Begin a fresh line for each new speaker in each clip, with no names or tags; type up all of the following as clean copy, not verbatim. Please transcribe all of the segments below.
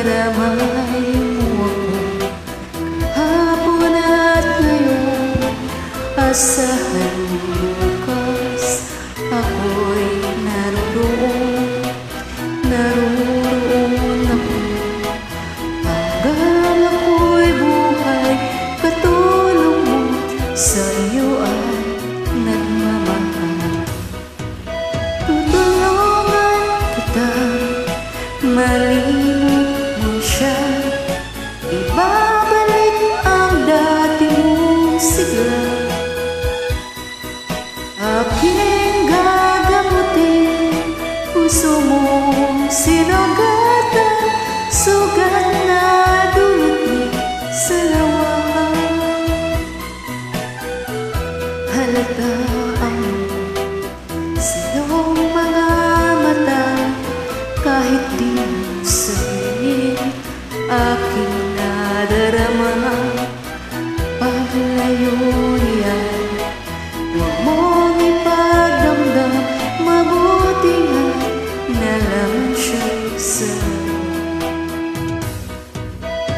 Karamay mo ako hapon at ngayon, asahan bukas ako'y naroon ako hanggang ako'y buhay. Katulong mo sa iyo ay nagmamahal. Tutulungan kita malimot mo siya, ibabalik ang dati mong sigla. Aking gagamutin puso mong sinugatan, sugat na dulot ni sa lawahan. Halata ang sa iyong mga mata, kahit di sabihin aking nadarama. Paglayo niyan, huwag mong ipagdamdam, mabuti nga na lang siya sa'yo.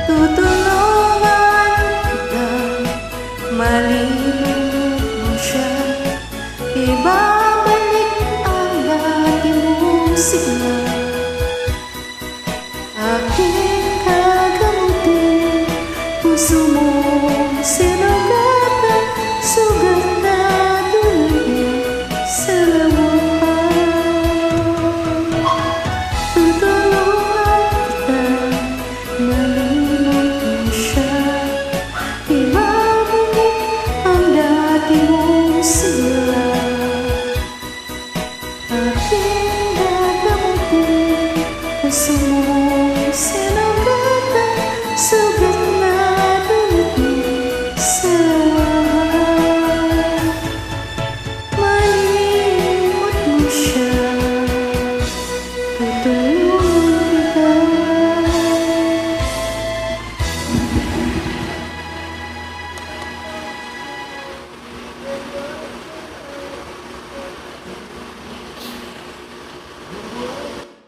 Tutulungan kita malimot mo siya, ibabalik ang dati mong sigla.